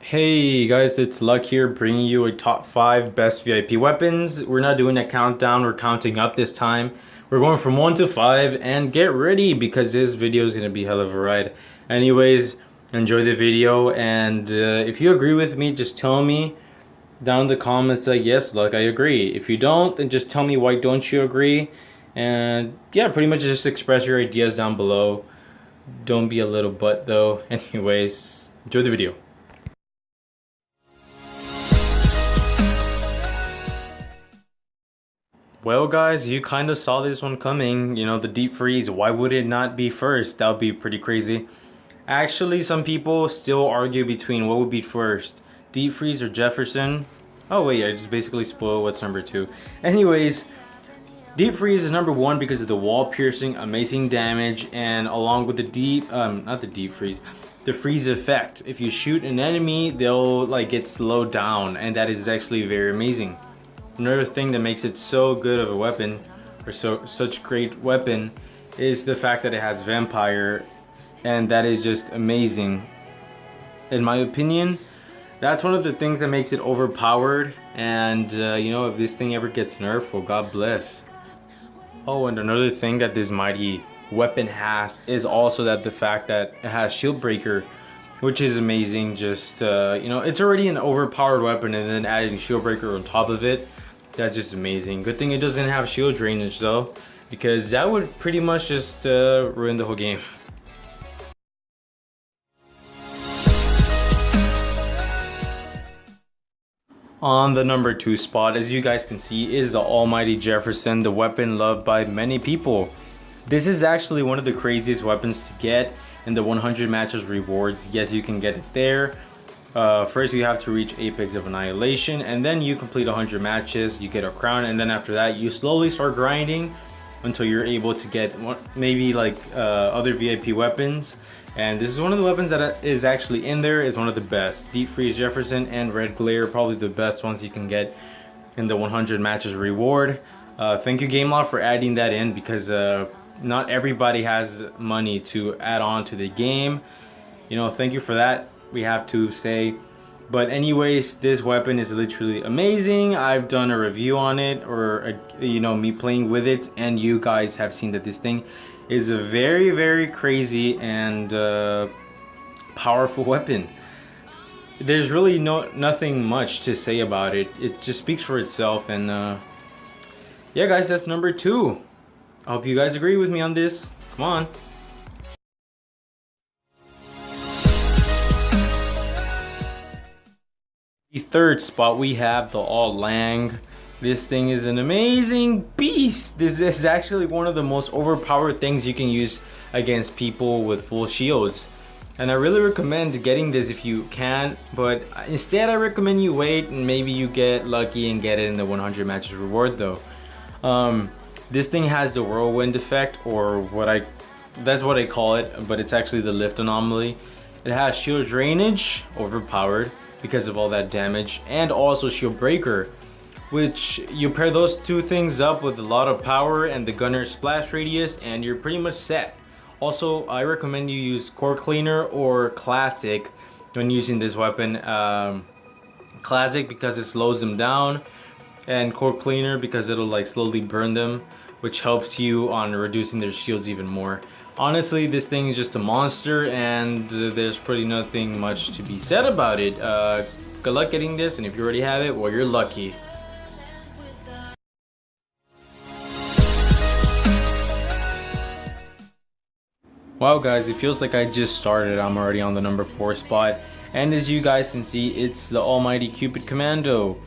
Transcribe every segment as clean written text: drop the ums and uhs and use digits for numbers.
Hey guys, it's Luck here bringing you a top 5 best VIP weapons. We're not doing a countdown, we're counting up this time. We're going from 1 to 5 and get ready because this video is going to be hell of a ride. Anyways, enjoy the video and if you agree with me, just tell me down in the comments like, yes, Luck, I agree. If you don't, then just tell me why don't you agree. And yeah, pretty much just express your ideas down below. Don't be a little butt though. Anyways, enjoy the video. Well guys, you kind of saw this one coming, you know, the deep freeze. Why would it not be first? That would be pretty crazy. Actually, some people still argue between what would be first, deep freeze or Jefferson. Oh wait, I just basically spoiled what's number 2. Anyways, deep freeze is number 1 because of the wall piercing, amazing damage, and along with the not the deep freeze, the freeze effect. If you shoot an enemy, they'll like get slowed down, and that is actually very amazing. Another thing that makes it so good of a weapon, or such great weapon, is the fact that it has vampire, and that is just amazing. In my opinion, that's one of the things that makes it overpowered, and you know, if this thing ever gets nerfed, well, God bless. Oh, and another thing that this mighty weapon has is also that the fact that it has shield breaker, which is amazing. Just you know, it's already an overpowered weapon, and then adding shield breaker on top of it, that's just amazing. Good thing it doesn't have shield drainage though, because that would pretty much just ruin the whole game. On the number 2 spot, as you guys can see, is the almighty Jefferson, the weapon loved by many people. This is actually one of the craziest weapons to get in the 100 matches rewards. Yes, you can get it there. First you have to reach Apex of Annihilation, and then you complete 100 matches, you get a crown, and then after that you slowly start grinding until you're able to get maybe like other VIP weapons. And this is one of the weapons that is actually in there, is one of the best. Deep Freeze Jefferson and Red Glare, probably the best ones you can get in the 100 matches reward. Thank you GameLot for adding that in, because not everybody has money to add on to the game. You know, thank you for that, we have to say. But anyways, this weapon is literally amazing. I've done a review on it, or you know, me playing with it, and you guys have seen that this thing is a very crazy and powerful weapon. There's really nothing much to say about it. It just speaks for itself. And yeah guys, that's number 2. I hope you guys agree with me on this. Come on. The 3rd spot, we have the All Lang. This thing is an amazing beast. This is actually one of the most overpowered things you can use against people with full shields, and I really recommend getting this if you can. But instead, I recommend you wait and maybe you get lucky and get it in the 100 matches reward though. This thing has the whirlwind effect, or that's what I call it, but it's actually the lift anomaly. It has shield drainage, overpowered because of all that damage, and also shield breaker, which you pair those 2 things up with a lot of power and the gunner's splash radius, and you're pretty much set. Also, I recommend you use core cleaner or classic when using this weapon. Classic because it slows them down, and core cleaner because it'll like slowly burn them, which helps you on reducing their shields even more. Honestly, this thing is just a monster, and there's pretty nothing much to be said about it. Good luck getting this, and if you already have it, well, you're lucky. Wow guys, it feels like I just started. I'm already on the number 4 spot, and as you guys can see, it's the almighty Cupid Commando.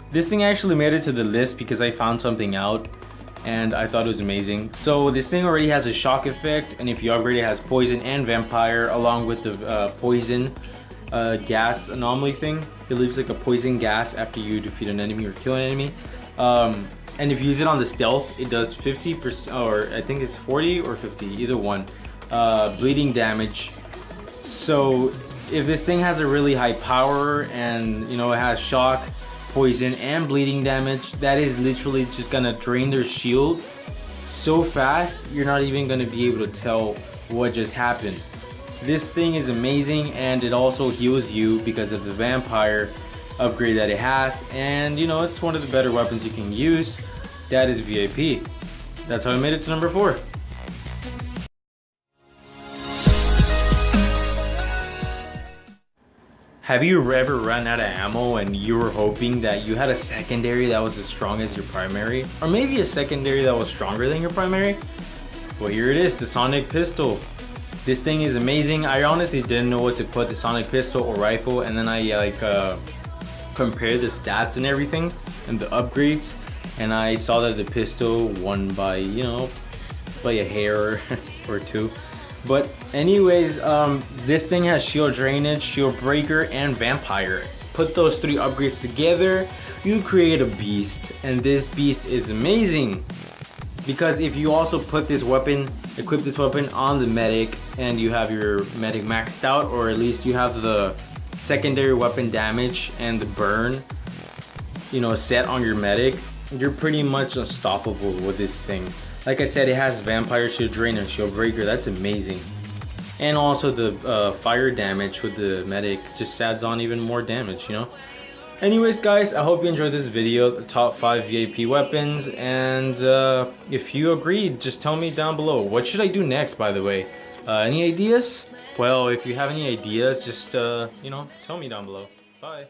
This thing actually made it to the list because I found something out and I thought it was amazing. So this thing already has a shock effect, and if you upgrade it, has poison and vampire, along with the poison gas anomaly thing. It leaves like a poison gas after you defeat an enemy or kill an enemy. And if you use it on the stealth, it does 50%, or I think it's 40 or 50, either one, bleeding damage. So if this thing has a really high power, and you know, it has shock, poison, and bleeding damage, that is literally just gonna drain their shield so fast you're not even gonna be able to tell what just happened. This thing is amazing, and it also heals you because of the vampire upgrade that it has. And you know, it's one of the better weapons you can use. That is VIP. That's how I made it to number 4. Have you ever run out of ammo and you were hoping that you had a secondary that was as strong as your primary? Or maybe a secondary that was stronger than your primary? Well, here it is, the Sonic Pistol. This thing is amazing. I honestly didn't know what to put, the Sonic Pistol or rifle, and then I compared the stats and everything and the upgrades, and I saw that the pistol won by, you know, by a hair or two. But anyways, this thing has shield drainage, shield breaker, and vampire. Put those 3 upgrades together, you create a beast, and this beast is amazing. Because if you also put this weapon, equip this weapon on the medic, and you have your medic maxed out, or at least you have the secondary weapon damage and the burn, you know, set on your medic, you're pretty much unstoppable with this thing. Like I said, it has vampire, shield drain, and shield breaker. That's amazing. And also the fire damage with the medic just adds on even more damage, you know. Anyways guys, I hope you enjoyed this video, the top 5 VIP weapons, and if you agreed, just tell me down below. What should I do next, by the way? Any ideas? Well, if you have any ideas, just you know, tell me down below. Bye.